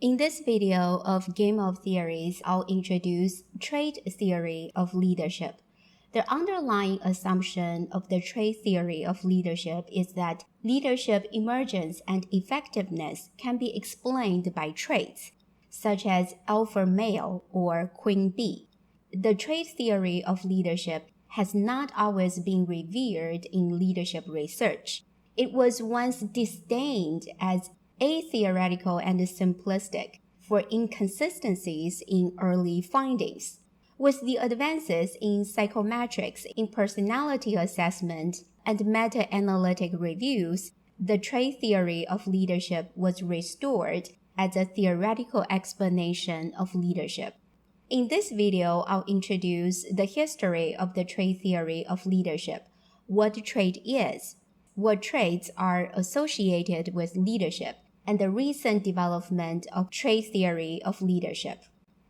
In this video of Game of Theories, I'll introduce trait theory of leadership. The underlying assumption of the trait theory of leadership is that leadership emergence and effectiveness can be explained by traits, such as alpha male or queen bee. The trait theory of leadership has not always been revered in leadership research. It was once disdained as atheoretical and simplistic for inconsistencies in early findings. With the advances in psychometrics in personality assessment and meta-analytic reviews, the trait theory of leadership was restored as a theoretical explanation of leadership. In this video, I'll introduce the history of the trait theory of leadership, what trait is, what traits are associated with leadership, and the recent development of trait theory of leadership.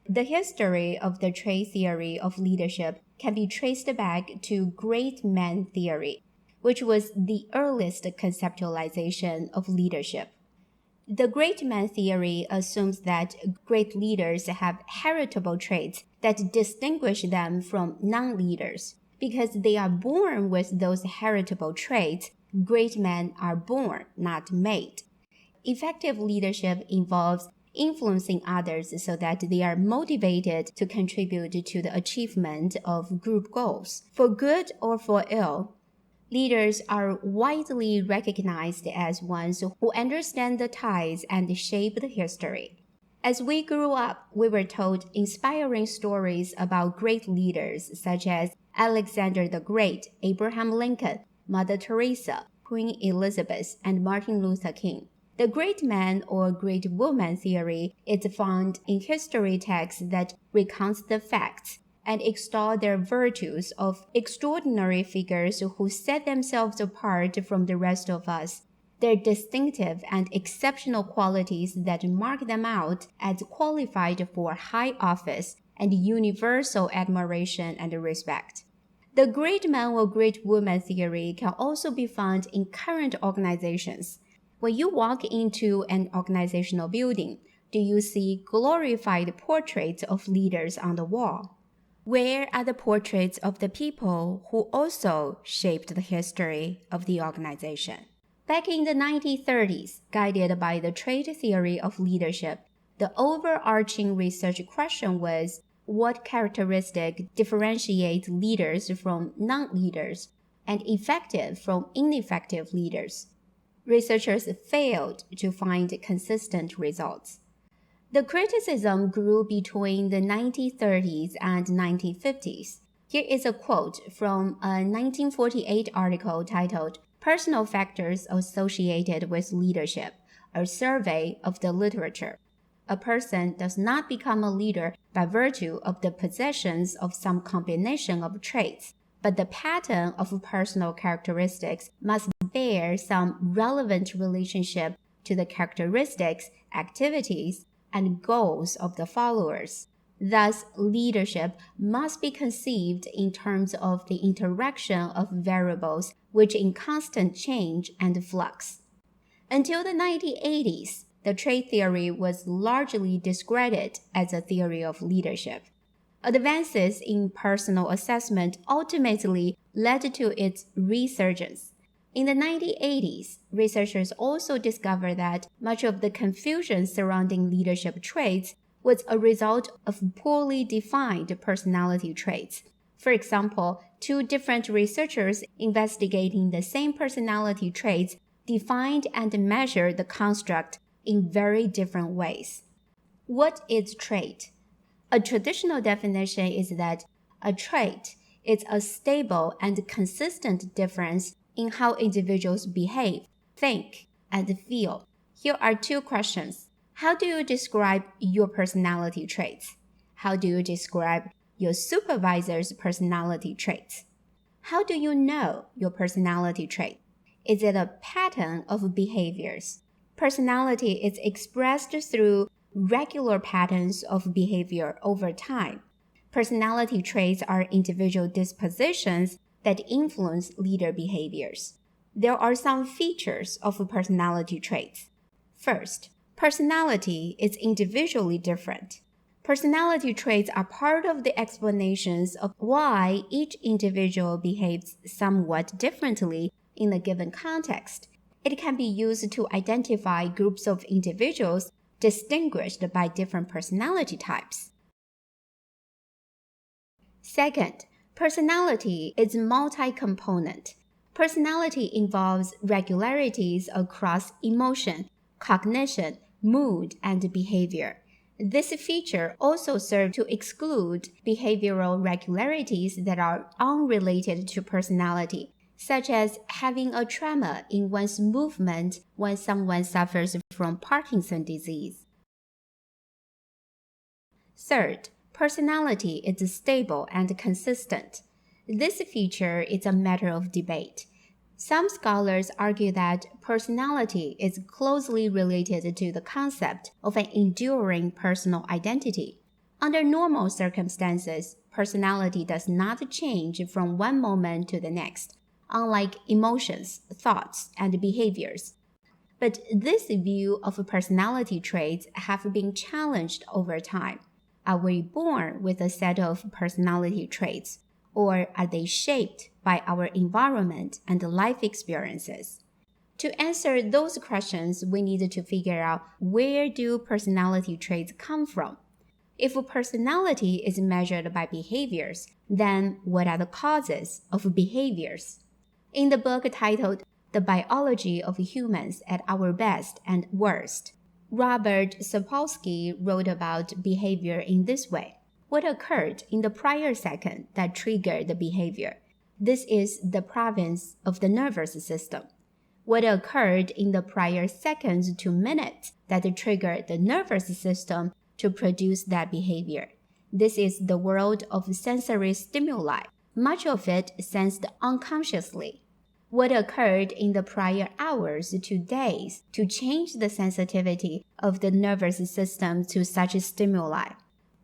The history of the trait theory of leadership can be traced back to great man theory, which was the earliest conceptualization of leadership. The great man theory assumes that great leaders have heritable traits that distinguish them from non-leaders. Because they are born with those heritable traits, great men are born, not made. Effective leadership involves influencing others so that they are motivated to contribute to the achievement of group goals, for good or for ill. Leaders are widely recognized as ones who understand the ties and shape the history. As we grew up, we were told inspiring stories about great leaders such as Alexander the Great, Abraham Lincoln, Mother Teresa, Queen Elizabeth, and Martin Luther King. The great man or great woman theory is found in history texts that recount the facts and extol their virtues of extraordinary figures who set themselves apart from the rest of us, their distinctive and exceptional qualities that mark them out as qualified for high office and universal admiration and respect. The great man or great woman theory can also be found in current organizations. When you walk into an organizational building, do you see glorified portraits of leaders on the wall? Where are the portraits of the people who also shaped the history of the organization? Back in the 1930s, guided by the trait theory of leadership, the overarching research question was, what characteristic differentiates leaders from non-leaders and effective from ineffective leaders? Researchers failed to find consistent results. The criticism grew between the 1930s and 1950s. Here is a quote from a 1948 article titled Personal Factors Associated with Leadership, a survey of the literature. A person does not become a leader by virtue of the possessions of some combination of traits, but the pattern of personal characteristics must bear some relevant relationship to the characteristics, activities, and goals of the followers. Thus, leadership must be conceived in terms of the interaction of variables which in constant change and flux. Until the 1980s, the trait theory was largely discredited as a theory of leadership. Advances in personal assessment ultimately led to its resurgence. In the 1980s, researchers also discovered that much of the confusion surrounding leadership traits was a result of poorly defined personality traits. For example, two different researchers investigating the same personality traits defined and measured the construct in very different ways. What is trait? A traditional definition is that a trait is a stable and consistent difference in how individuals behave, think, and feel. Here are two questions. How do you describe your personality traits? How do you describe your supervisor's personality traits? How do you know your personality trait? Is it a pattern of behaviors? Personality is expressed through regular patterns of behavior over time. Personality traits are individual dispositions that influence leader behaviors. There are some features of personality traits. First, Personality is individually different. Personality traits are part of the explanations of why each individual behaves somewhat differently in a given context. It can be used to identify groups of individuals distinguished by different personality types. Second, personality is multi-component. Personality involves regularities across emotion, cognition, mood, and behavior. This feature also serves to exclude behavioral regularities that are unrelated to personality, such as having a tremor in one's movement when someone suffers from Parkinson's disease. Third, personality is stable and consistent. This feature is a matter of debate. Some scholars argue that personality is closely related to the concept of an enduring personal identity. Under normal circumstances, personality does not change from one moment to the next, unlike emotions, thoughts, and behaviors. But this view of personality traits have been challenged over time. Are we born with a set of personality traits, or are they shaped by our environment and life experiences? To answer those questions, we need to figure out where do personality traits come from. If personality is measured by behaviors, then what are the causes of behaviors? In the book titled The Biology of Humans at Our Best and Worst, Robert Sapolsky wrote about behavior in this way. What occurred in the prior second that triggered the behavior? This is the province of the nervous system. What occurred in the prior seconds to minutes that triggered the nervous system to produce that behavior? This is the world of sensory stimuli, much of it sensed unconsciously. What occurred in the prior hours to days to change the sensitivity of the nervous system to such stimuli?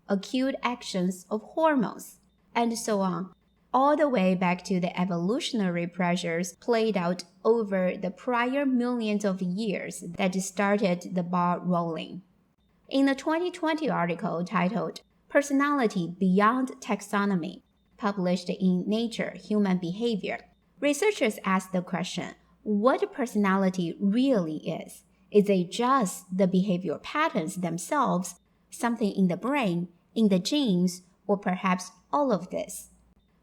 Acute actions of hormones, and so on, all the way back to the evolutionary pressures played out over the prior millions of years that started the ball rolling. In the 2020 article titled Personality Beyond Taxonomy, published in Nature Human Behaviour, researchers asked the question, what personality really is? Is it just the behavioral patterns themselves, something in the brain, in the genes, or perhaps all of this?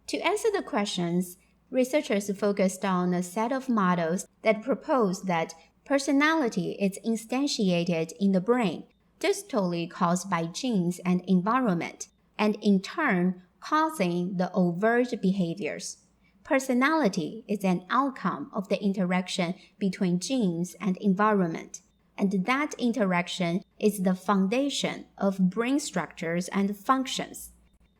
To answer the questions, researchers focused on a set of models that propose that personality is instantiated in the brain, distally caused by genes and environment, and in turn causing the overt behaviors. Personality is an outcome of the interaction between genes and environment, and that interaction is the foundation of brain structures and functions.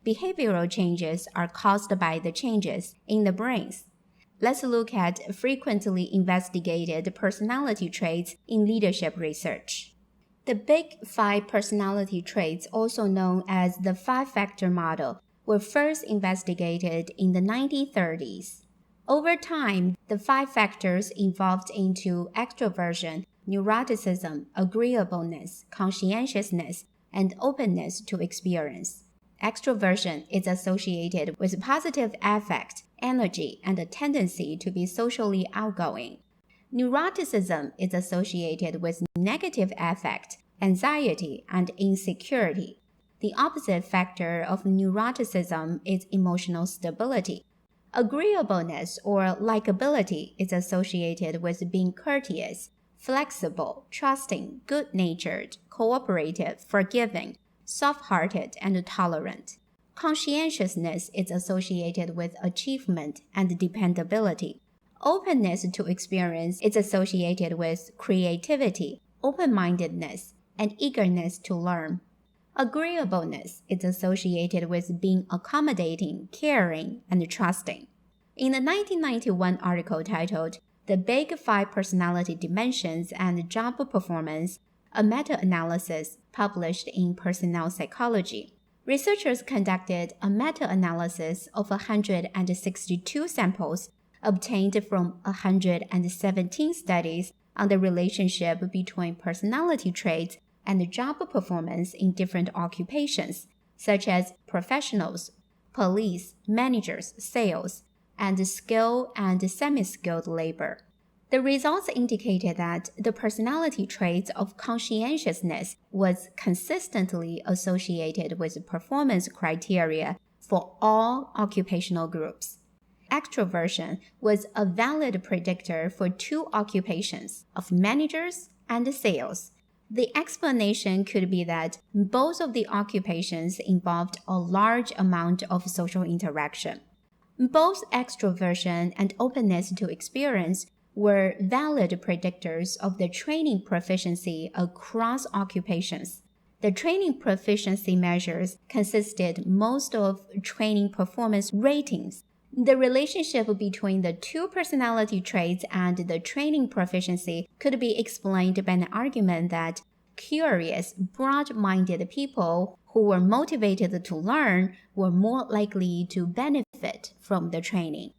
Behavioral changes are caused by the changes in the brains. Let's look at frequently investigated personality traits in leadership research. The Big Five personality traits, also known as the five-factor model, were first investigated in the 1930s. Over time, the five factors evolved into extroversion, neuroticism, agreeableness, conscientiousness, and openness to experience. Extroversion is associated with positive affect, energy, and a tendency to be socially outgoing. Neuroticism is associated with negative affect, anxiety, and insecurity. The opposite factor of neuroticism is emotional stability. Agreeableness or likability is associated with being courteous, flexible, trusting, good-natured, cooperative, forgiving, soft-hearted, and tolerant. Conscientiousness is associated with achievement and dependability. Openness to experience is associated with creativity, open-mindedness, and eagerness to learn. Agreeableness is associated with being accommodating, caring, and trusting. In the 1991 article titled The Big Five Personality Dimensions and Job Performance, a meta-analysis published in Personnel Psychology, researchers conducted a meta-analysis of 162 samples obtained from 117 studies on the relationship between personality traits and job performance in different occupations, such as professionals, police, managers, sales, and skilled and semi-skilled labor. The results indicated that the personality traits of conscientiousness was consistently associated with performance criteria for all occupational groups. Extroversion was a valid predictor for two occupations of managers and sales. The explanation could be that both of the occupations involved a large amount of social interaction. Both extroversion and openness to experience were valid predictors of the training proficiency across occupations. The training proficiency measures consisted most of training performance ratings. The relationship between the two personality traits and the training proficiency could be explained by an argument that curious, broad-minded people who were motivated to learn were more likely to benefit from the training.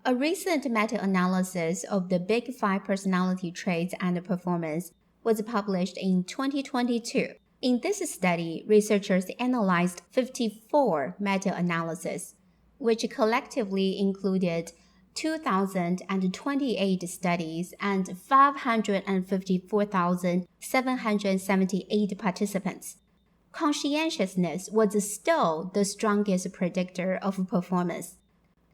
A recent meta-analysis of the Big Five personality traits and performance was published in 2022. In this study, researchers analyzed 54 meta-analyses, which collectively included 2,028 studies and 554,778 participants. Conscientiousness was still the strongest predictor of performance.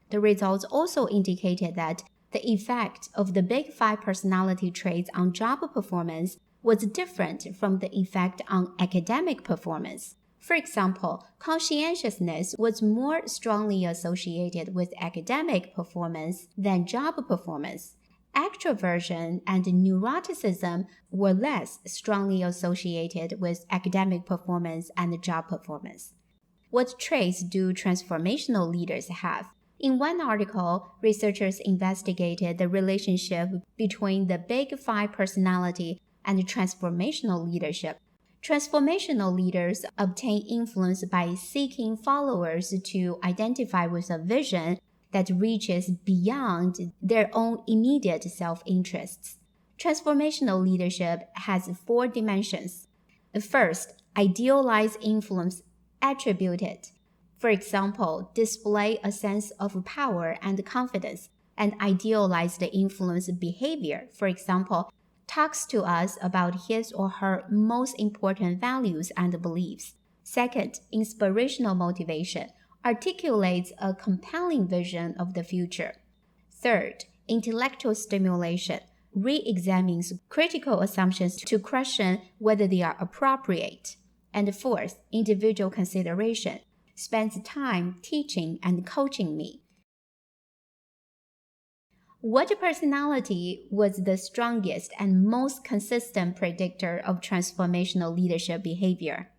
The results also indicated that the effect of the Big Five personality traits on job performance was different from the effect on academic performance. For example, conscientiousness was more strongly associated with academic performance than job performance. Extroversion and neuroticism were less strongly associated with academic performance and job performance. What traits do transformational leaders have? In one article, researchers investigated the relationship between the Big Five personality and transformational leadership. Transformational leaders obtain influence by seeking followers to identify with a vision that reaches beyond their own immediate self-interests. Transformational leadership has 4 dimensions. First, idealized influence attributed. For example, display a sense of power and confidence, and idealized influence behavior. For example, talks to us about his or her most important values and beliefs. Second, inspirational motivation articulates a compelling vision of the future. Third, intellectual stimulation re-examines critical assumptions to question whether they are appropriate. And fourth, individual consideration spends time teaching and coaching me. What personality was the strongest and most consistent predictor of transformational leadership behavior?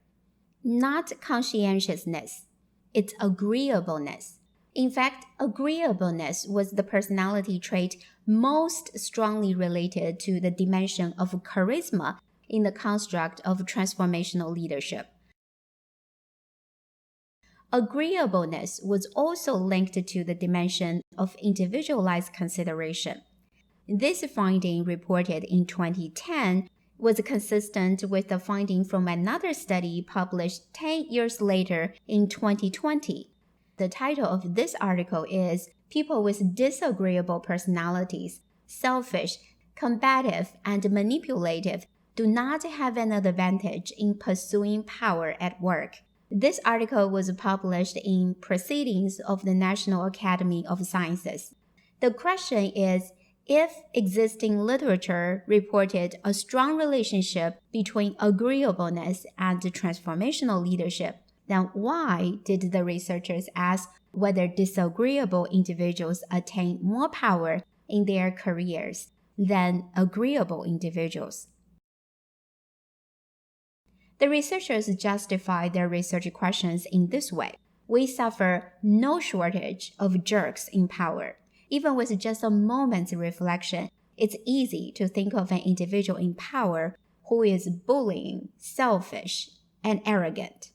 Not conscientiousness, it's agreeableness. In fact, agreeableness was the personality trait most strongly related to the dimension of charisma in the construct of transformational leadership. Agreeableness was also linked to the dimension of individualized consideration. This finding, reported in 2010, was consistent with the finding from another study published 10 years later in 2020. The title of this article is People with Disagreeable Personalities, Selfish, Combative, and Manipulative Do Not Have an Advantage in Pursuing Power at Work. This article was published in Proceedings of the National Academy of Sciences. The question is, if existing literature reported a strong relationship between agreeableness and transformational leadership, then why did the researchers ask whether disagreeable individuals attain more power in their careers than agreeable individuals? The researchers justified their research questions in this way. We suffer no shortage of jerks in power. Even with just a moment's reflection, it's easy to think of an individual in power who is bullying, selfish, and arrogant.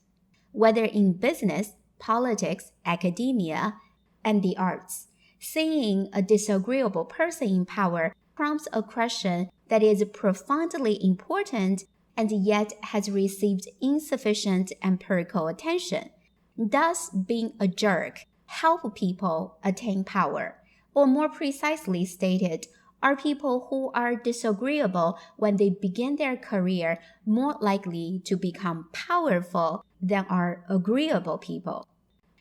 Whether in business, politics, academia, and the arts, seeing a disagreeable person in power prompts a question that is profoundly important and yet has received insufficient empirical attention. Does being a jerk help people attain power? Or more precisely stated, are people who are disagreeable when they begin their career more likely to become powerful than are agreeable people?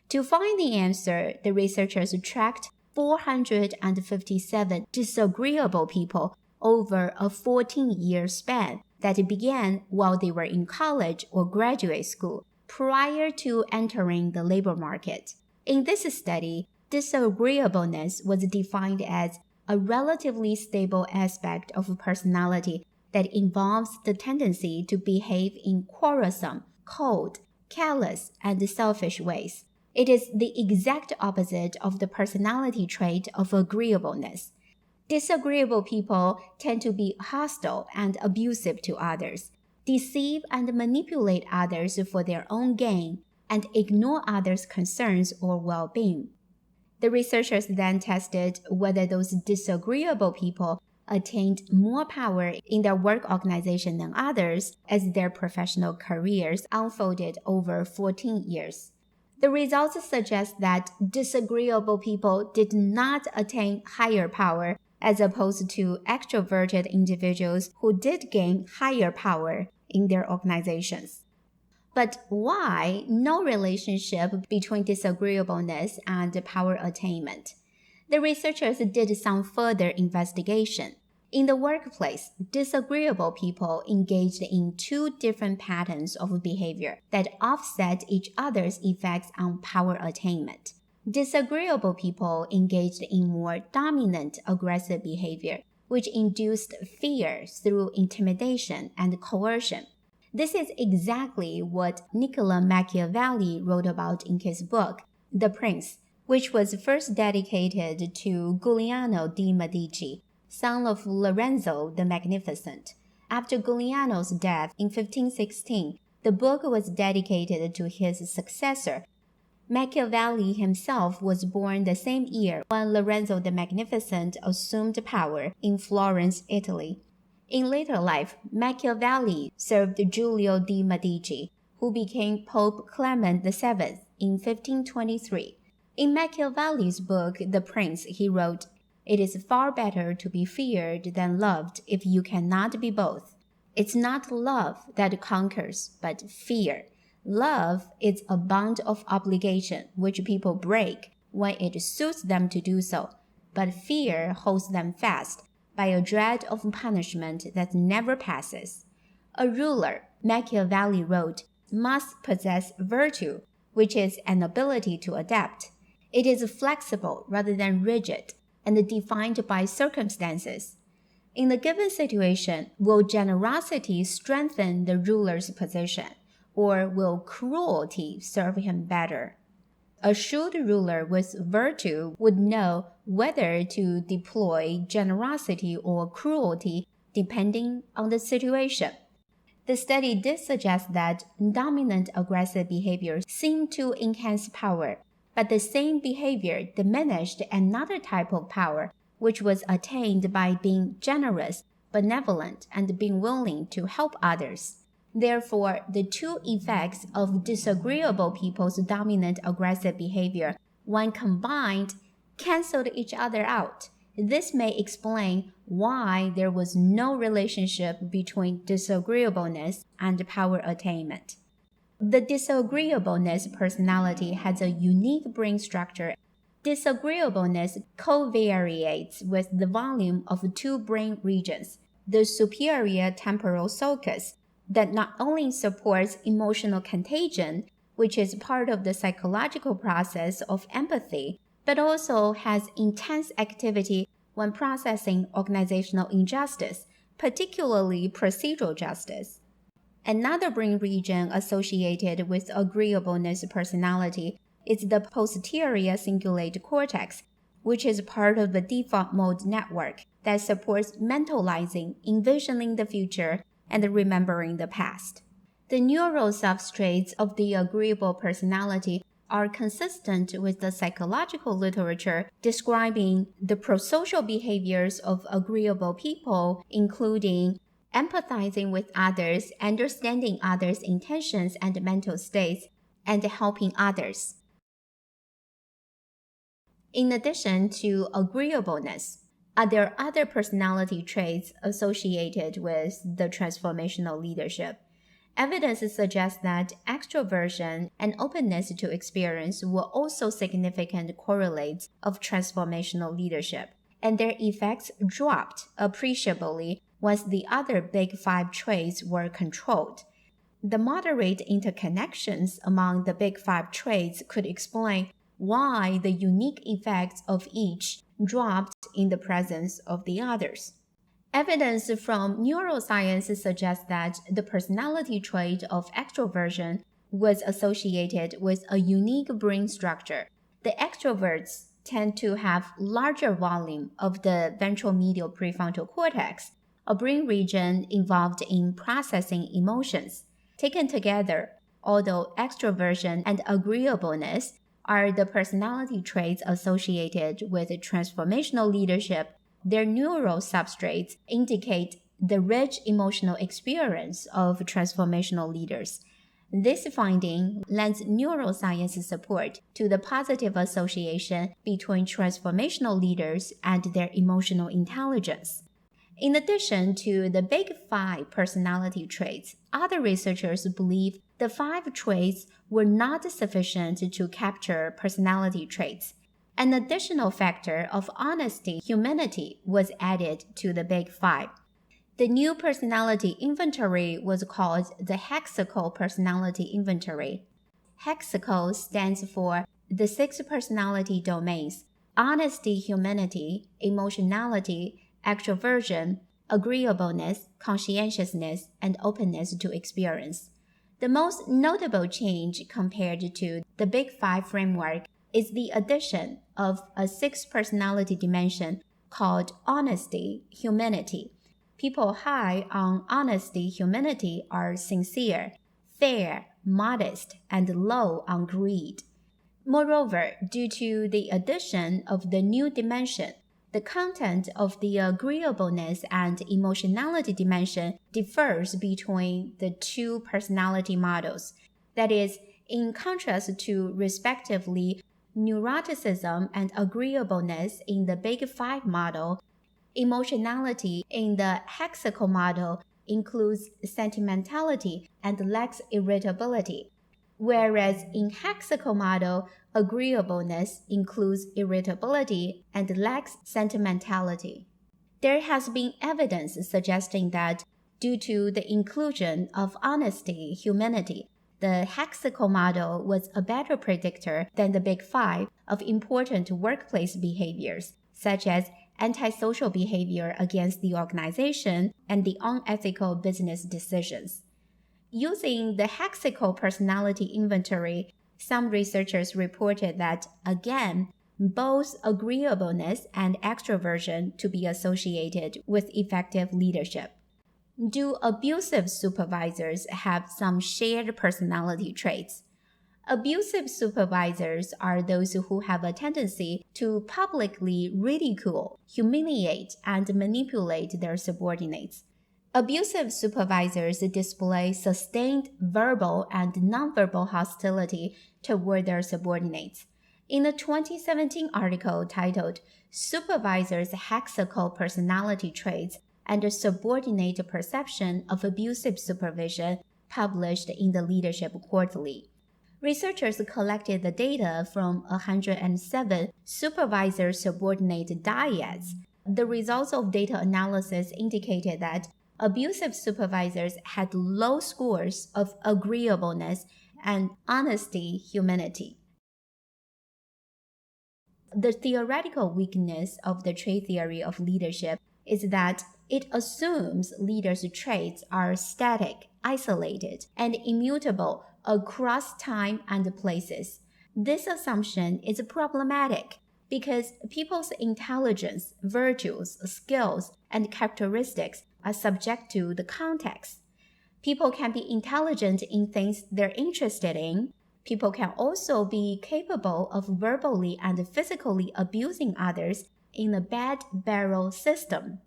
To find the answer, the researchers tracked 457 disagreeable people over a 14-year span that began while they were in college or graduate school prior to entering the labor market. In this study, disagreeableness was defined as a relatively stable aspect of personality that involves the tendency to behave in quarrelsome, cold, callous, and selfish ways. It is the exact opposite of the personality trait of agreeableness. Disagreeable people tend to be hostile and abusive to others, deceive and manipulate others for their own gain, and ignore others' concerns or well-being. The researchers then tested whether those disagreeable people attained more power in their work organization than others as their professional careers unfolded over 14 years. The results suggest that disagreeable people did not attain higher power as opposed to extroverted individuals who did gain higher power in their organizations. But why no relationship between disagreeableness and power attainment? The researchers did some further investigation. In the workplace, disagreeable people engaged in two different patterns of behavior that offset each other's effects on power attainment. Disagreeable people engaged in more dominant aggressive behavior, which induced fear through intimidation and coercion. This is exactly what Niccolo Machiavelli wrote about in his book, The Prince, which was first dedicated to Giuliano de' Medici, son of Lorenzo the Magnificent. After Giuliano's death in 1516, the book was dedicated to his successor. Machiavelli himself was born the same year when Lorenzo the Magnificent assumed power in Florence, Italy. In later life, Machiavelli served Giulio de' Medici, who became Pope Clement VII in 1523. In Machiavelli's book, The Prince, he wrote, "It is far better to be feared than loved if you cannot be both. It's not love that conquers, but fear. Love is a bond of obligation which people break when it suits them to do so, but fear holds them fast by a dread of punishment that never passes. A ruler," Machiavelli wrote, "must possess virtue, which is an ability to adapt. It is flexible rather than rigid, and defined by circumstances. In the given situation, will generosity strengthen the ruler's position, or will cruelty serve him better? A shrewd ruler with virtue would know whether to deploy generosity or cruelty depending on the situation." The study did suggest that dominant aggressive behavior seemed to enhance power, but the same behavior diminished another type of power, which was attained by being generous, benevolent, and being willing to help others. Therefore, the two effects of disagreeable people's dominant aggressive behavior, when combined, canceled each other out. This may explain why there was no relationship between disagreeableness and power attainment. The disagreeableness personality has a unique brain structure. Disagreeableness covariates with the volume of two brain regions, the superior temporal sulcus, that not only supports emotional contagion, which is part of the psychological process of empathy, but also has intense activity when processing organizational injustice, particularly procedural justice. Another brain region associated with agreeableness personality is the posterior cingulate cortex, which is part of the default mode network that supports mentalizing, envisioning the future, and remembering the past. The neural substrates of the agreeable personality are consistent with the psychological literature describing the prosocial behaviors of agreeable people, including empathizing with others, understanding others' intentions and mental states, and helping others. In addition to agreeableness, are there other personality traits associated with the transformational leadership? Evidence suggests that extroversion and openness to experience were also significant correlates of transformational leadership, and their effects dropped appreciably once the other big five traits were controlled. The moderate interconnections among the big five traits could explain why the unique effects of each dropped in the presence of the others. Evidence from neuroscience suggests that the personality trait of extroversion was associated with a unique brain structure. The extroverts tend to have larger volume of the ventromedial prefrontal cortex, a brain region involved in processing emotions. Taken together, although extroversion and agreeableness are the personality traits associated with transformational leadership, their neural substrates indicate the rich emotional experience of transformational leaders. This finding lends neuroscience support to the positive association between transformational leaders and their emotional intelligence. In addition to the big five personality traits, other researchers believe the five traits were not sufficient to capture personality traits. An additional factor of honesty, humanity was added to the big five. The new personality inventory was called the HEXACO personality inventory. HEXACO stands for the 6 personality domains: honesty, humanity, emotionality, extroversion, agreeableness, conscientiousness, and openness to experience. The most notable change compared to the Big Five framework is the addition of a 6th personality dimension called honesty, humanity. People high on honesty, humanity are sincere, fair, modest, and low on greed. Moreover, due to the addition of the new dimension, the content of the agreeableness and emotionality dimension differs between the two personality models. That is, in contrast to respectively neuroticism and agreeableness in the Big Five model, emotionality in the HEXACO model includes sentimentality and lacks irritability, whereas in HEXACO model, agreeableness includes irritability and lacks sentimentality. There has been evidence suggesting that due to the inclusion of honesty, humanity, the HEXACO model was a better predictor than the Big Five of important workplace behaviors, such as antisocial behavior against the organization and the unethical business decisions. Using the HEXACO personality inventory, some researchers reported that, again, both agreeableness and extroversion to be associated with effective leadership. Do abusive supervisors have some shared personality traits? Abusive supervisors are those who have a tendency to publicly ridicule, humiliate, and manipulate their subordinates. Abusive supervisors display sustained verbal and nonverbal hostility toward their subordinates. In a 2017 article titled Supervisors' HEXACO Personality Traits and Subordinate Perception of Abusive Supervision, published in the Leadership Quarterly, researchers collected the data from 107 supervisor-subordinate dyads. The results of data analysis indicated that abusive supervisors had low scores of agreeableness and honesty, humanity. The theoretical weakness of the trait theory of leadership is that it assumes leaders' traits are static, isolated, and immutable across time and places. This assumption is problematic because people's intelligence, virtues, skills, and characteristics are subject to the context. People can be intelligent in things they're interested in, People can also be capable of verbally and physically abusing others in the bed barrel system.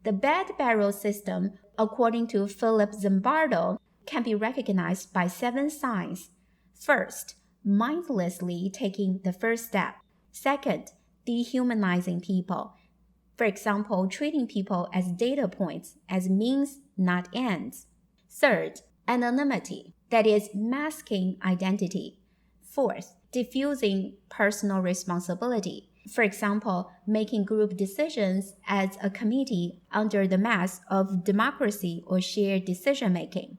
The bed barrel system, according to Philip Zimbardo, can be recognized by 7 signs. First, mindlessly taking the first step. Second, dehumanizing people. For example, treating people as data points, as means, not ends. Third, anonymity, that is, masking identity. Fourth, diffusing personal responsibility. For example, making group decisions as a committee under the mask of democracy or shared decision-making.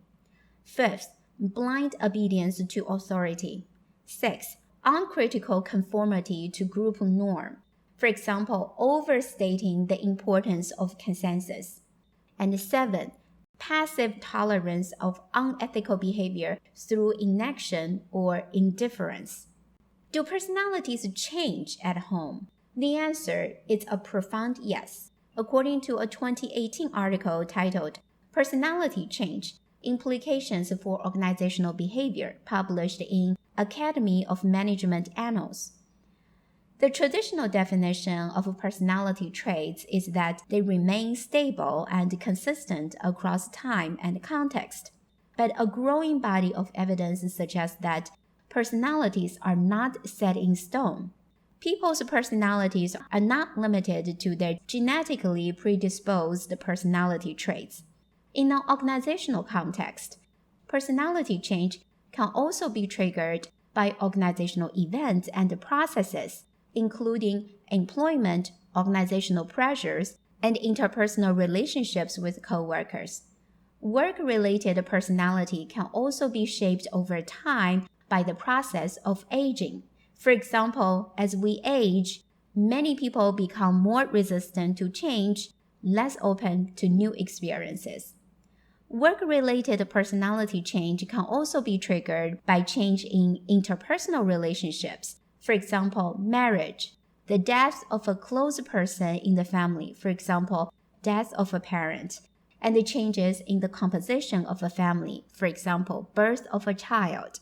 Fifth, blind obedience to authority. Sixth, uncritical conformity to group norm. For example, overstating the importance of consensus. And 7, passive tolerance of unethical behavior through inaction or indifference. Do personalities change at home? The answer is a profound yes. According to a 2018 article titled Personality Change: Implications for Organizational Behavior, published in Academy of Management Annals. The traditional definition of personality traits is that they remain stable and consistent across time and context. But a growing body of evidence suggests that personalities are not set in stone. People's personalities are not limited to their genetically predisposed personality traits. In an organizational context, personality change can also be triggered by organizational events and processes, including employment, organizational pressures, and interpersonal relationships with coworkers. Work-related personality can also be shaped over time by the process of aging. For example, as we age, many people become more resistant to change, less open to new experiences. Work-related personality change can also be triggered by change in interpersonal relationships. For example, marriage, the death of a close person in the family, for example, death of a parent, and the changes in the composition of a family, for example, birth of a child.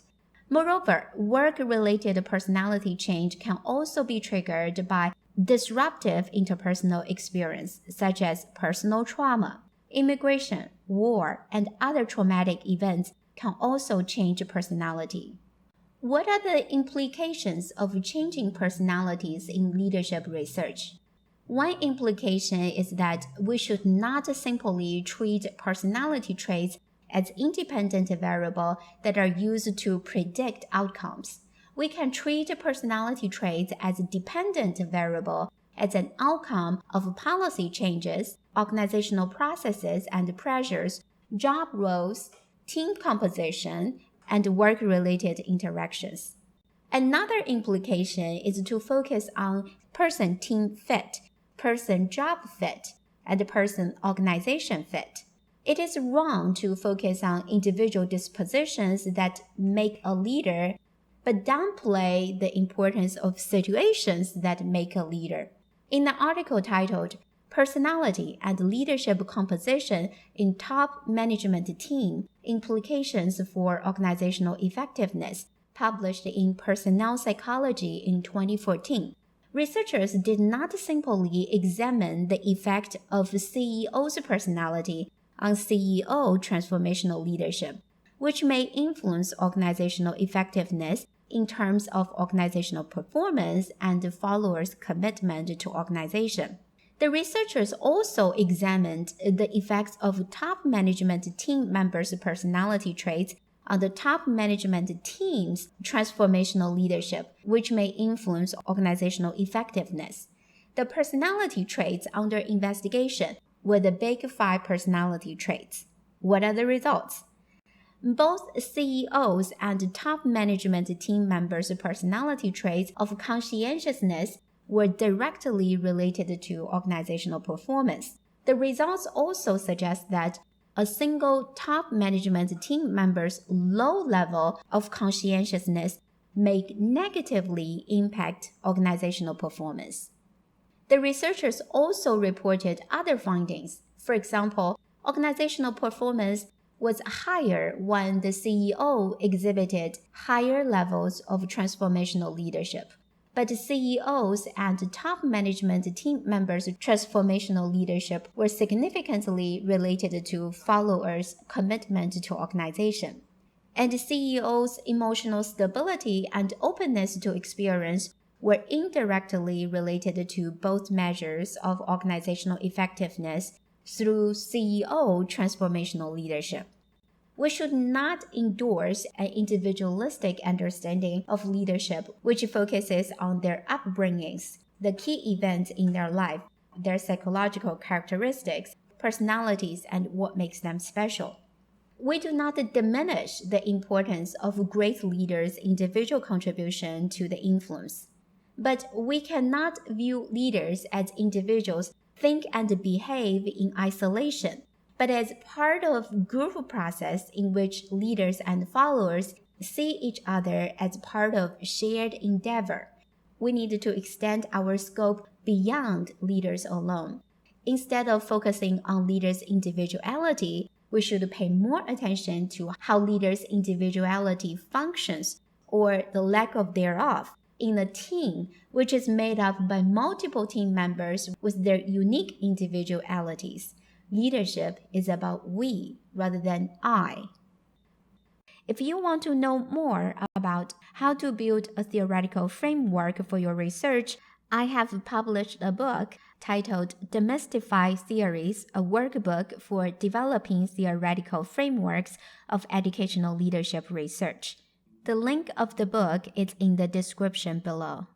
Moreover, work-related personality change can also be triggered by disruptive interpersonal experience, such as personal trauma. Immigration, war, and other traumatic events can also change personality. What are the implications of changing personalities in leadership research? One implication is that we should not simply treat personality traits as independent variables that are used to predict outcomes. We can treat personality traits as a dependent variable as an outcome of policy changes, organizational processes and pressures, job roles, team composition, and work-related interactions. Another implication is to focus on person-team fit, person-job fit, and person-organization fit. It is wrong to focus on individual dispositions that make a leader, but downplay the importance of situations that make a leader. In an article titled Personality and Leadership Composition in Top Management Team: Implications for Organizational Effectiveness, published in Personnel Psychology in 2014, researchers did not simply examine the effect of CEO's personality on CEO transformational leadership, which may influence organizational effectiveness in terms of organizational performance and followers' commitment to organization. The researchers also examined the effects of top management team members' personality traits on the top management team's transformational leadership, which may influence organizational effectiveness. The personality traits under investigation were the Big 5 personality traits. What are the results? Both CEOs and top management team members' personality traits of conscientiousness were directly related to organizational performance. The results also suggest that a single top management team member's low level of conscientiousness may negatively impact organizational performance. The researchers also reported other findings. For example, organizational performance was higher when the CEO exhibited higher levels of transformational leadership. But CEOs and top management team members' transformational leadership were significantly related to followers' commitment to organization. And CEOs' emotional stability and openness to experience were indirectly related to both measures of organizational effectiveness through CEO transformational leadership. We should not endorse an individualistic understanding of leadership which focuses on their upbringings, the key events in their life, their psychological characteristics, personalities, and what makes them special. We do not diminish the importance of great leaders' individual contribution to the influence. But we cannot view leaders as individuals think and behave in isolation, but as part of group process in which leaders and followers see each other as part of shared endeavor. We need to extend our scope beyond leaders alone. Instead of focusing on leaders' individuality, we should pay more attention to how leaders' individuality functions, or the lack of thereof, in a team which is made up by multiple team members with their unique individualities. Leadership is about we rather than I. If you want to know more about how to build a theoretical framework for your research, I have published a book titled Demystify Theories, a workbook for developing theoretical frameworks of educational leadership research. The link of the book is in the description below.